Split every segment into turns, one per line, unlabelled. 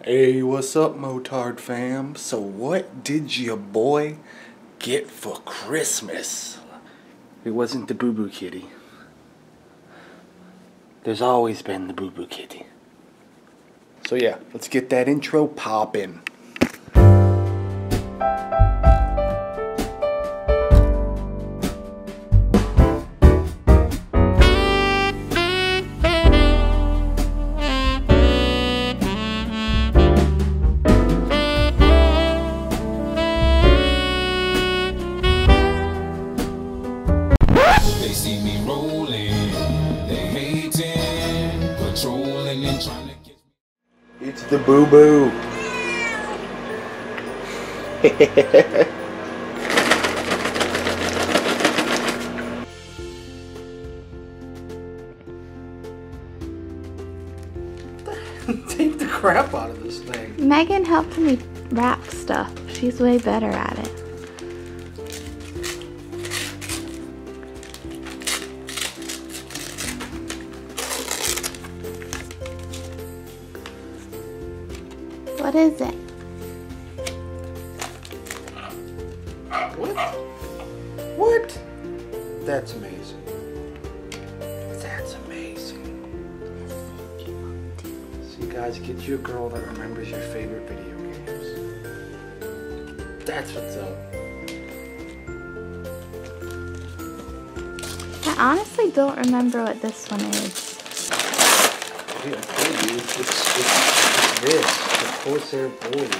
Hey, what's up, Motard Fam? So what did your boy get for Christmas? It wasn't the Boo Boo Kitty. There's always been the Boo Boo Kitty. So yeah, let's get that intro poppin'. It's the Boo Boo. Take the crap out of this thing.
Megan helped me wrap stuff. She's way better at it. What is it?
What? What? That's amazing. That's amazing. See, guys, get you a girl that remembers your favorite video games. That's what's up.
I honestly don't remember what this one is.
Yeah, I told you, it's this. Corsair board.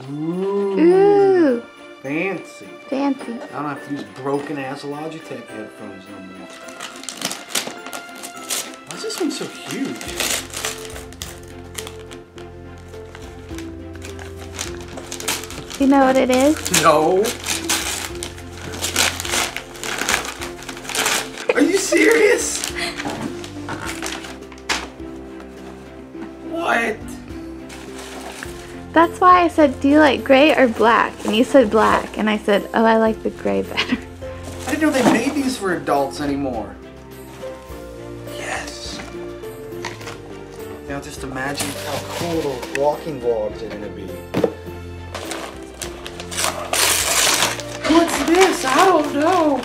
Ooh.
Fancy.
Fancy.
I don't have to use broken ass Logitech headphones no more. Why is this one so huge?
You know what it is?
No. Are you serious? What?
That's why I said, do you like gray or black? And you said black. And I said, oh, I like the gray better.
I didn't know they made these for adults anymore. Yes. Now just imagine how cool those walking vlogs are gonna be. What's this? I don't know.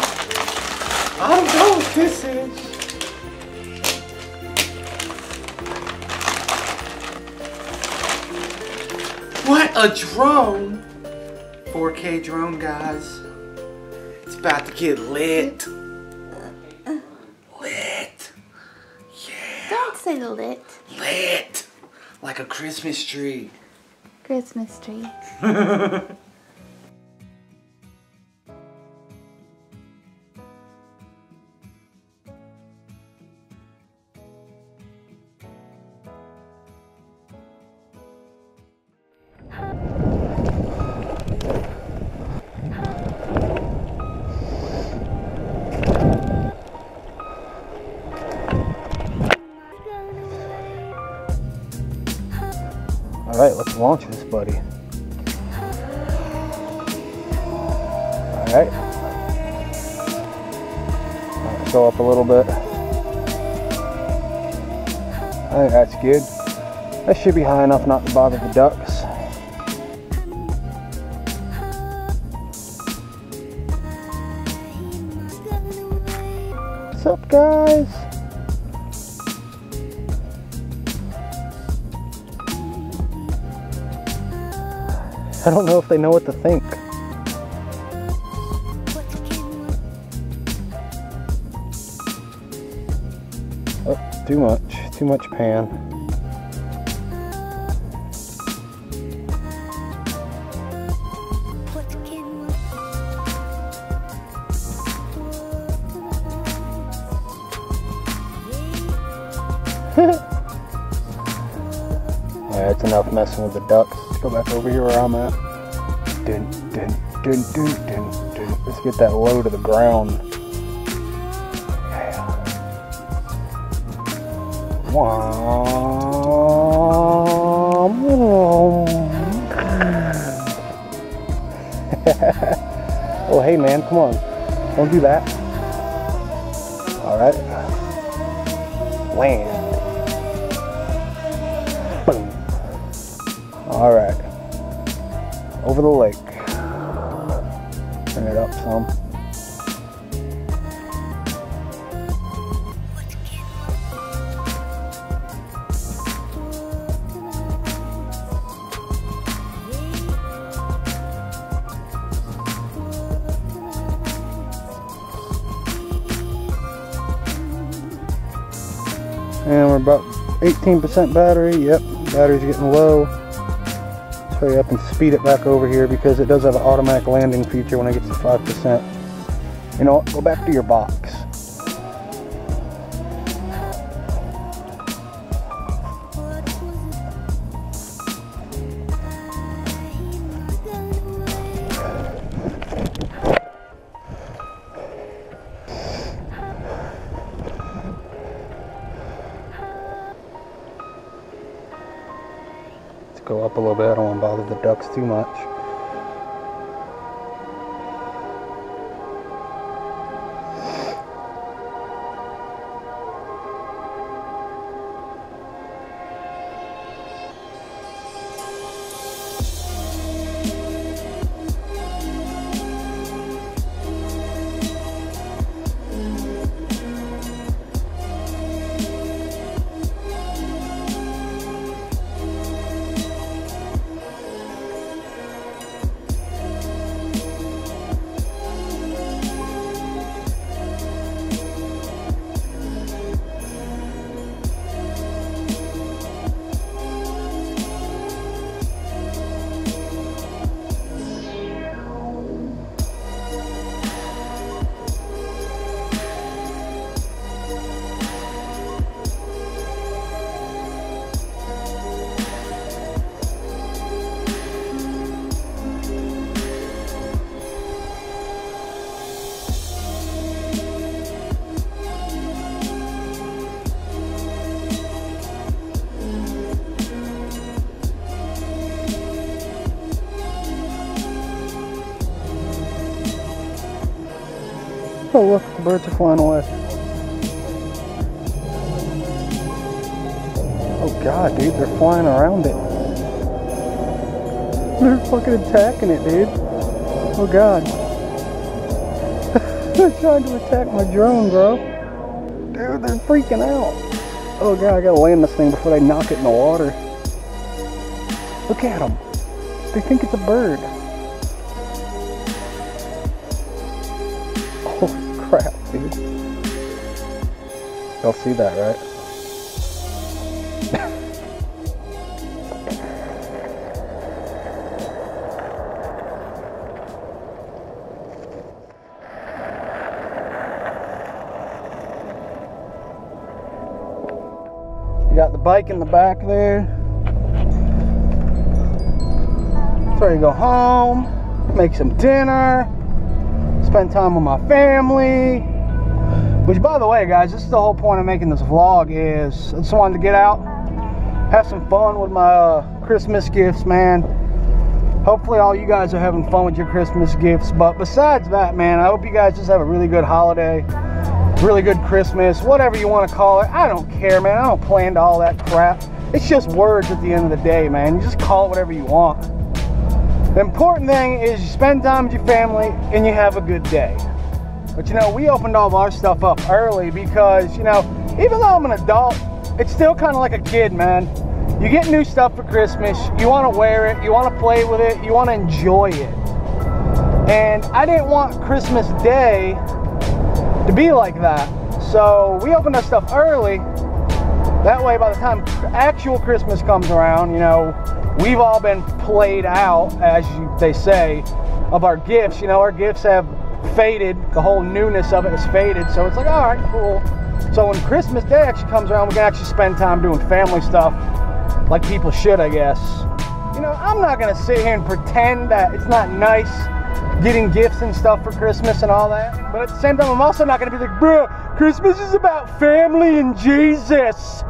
I don't know what this is. What a drone! 4K drone, guys. It's about to get lit. Lit. Yeah.
Don't say lit.
Lit. Like a Christmas tree.
Christmas tree.
Alright, let's launch this buddy. Alright. Go up a little bit. I think that's good. That should be high enough not to bother the ducks. What's up, guys? I don't know if they know what to think. Oh, too much pan. Yeah, it's enough messing with the ducks. Let's go back over here where I'm at. Dun, dun, dun, dun, dun, dun. Let's get that low to the ground. Yeah. Oh, hey man, come on. Don't do that. Alright. Land. Boom.
All right, over the lake. Turn it up some. And we're about 18% battery. Yep, battery's getting low. Let's hurry up and speed it back over here because it does have an automatic landing feature when it gets to 5%. You know what? Go back to your box. Go up a little bit. I don't want to bother the ducks too much. Oh look, the birds are flying away. Oh god, dude, they're flying around it. They're fucking attacking it, dude. Oh god. They're trying to attack my drone, bro. Dude, they're freaking out. Oh god, I gotta land this thing before they knock it in the water. Look at them. They think it's a bird. Holy crap, dude. Y'all see that, right? You got the bike in the back there. So you go home, make some dinner, spend time with my family. Which, by the way, guys, this is the whole point of making this vlog, is I just wanted to get out, have some fun with my Christmas gifts, man. Hopefully all you guys are having fun with your Christmas gifts. But besides that, man, I hope you guys just have a really good holiday, really good Christmas, whatever you want to call it. I don't care, man. I don't plan to all that crap. It's just words at the end of the day, man. You just call it whatever you want. The important thing is you spend time with your family and you have a good day. But you know, we opened all of our stuff up early because, you know, even though I'm an adult, it's still kind of like a kid, man. You get new stuff for Christmas, you want to wear it, you want to play with it, you want to enjoy it. And I didn't want Christmas Day to be like that. So we opened our stuff early. That way, by the time actual Christmas comes around, you know, we've all been played out, as they say, of our gifts. You know, our gifts have faded. The whole newness of it has faded. So it's like, all right, cool. So when Christmas Day actually comes around, we can actually spend time doing family stuff like people should, I guess. You know, I'm not going to sit here and pretend that it's not nice getting gifts and stuff for Christmas and all that. But at the same time, I'm also not going to be like, bro, Christmas is about family and Jesus.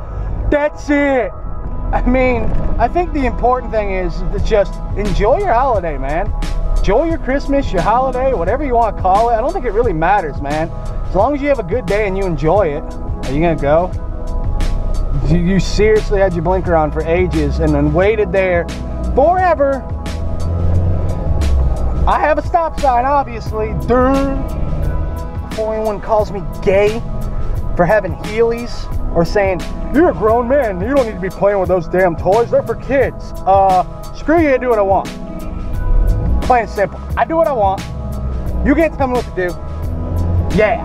That's it. I mean, I think the important thing is to just enjoy your holiday, man. Enjoy your Christmas, your holiday, whatever you want to call it. I don't think it really matters, man. As long as you have a good day and you enjoy it. Are you going to go? You seriously had your blinker on for ages and then waited there forever. I have a stop sign, obviously. Before anyone calls me gay for having Heelys or saying, you're a grown man, you don't need to be playing with those damn toys, they're for kids. Screw you, I do what I want. Plain and simple. I do what I want. You can't tell me what to do. Yeah.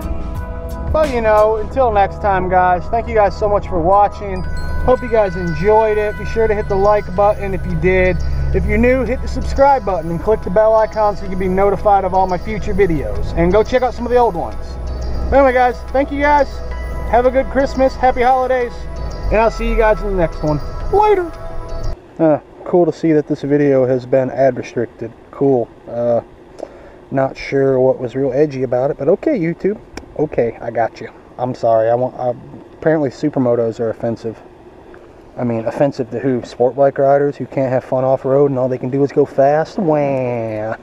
Well, you know, until next time, guys, thank you guys so much for watching. Hope you guys enjoyed it. Be sure to hit the like button if you did. If you're new, hit the subscribe button and click the bell icon so you can be notified of all my future videos. And go check out some of the old ones. But anyway, guys, thank you guys. Have a good Christmas, happy holidays, and I'll see you guys in the next one. Later. Cool to see that this video has been ad restricted. Cool. Not sure what was real edgy about it, but okay, YouTube. Okay, I got you. I'm sorry. Apparently Supermotos are offensive. I mean, offensive to who? Sport bike riders who can't have fun off-road and all they can do is go fast? Wah.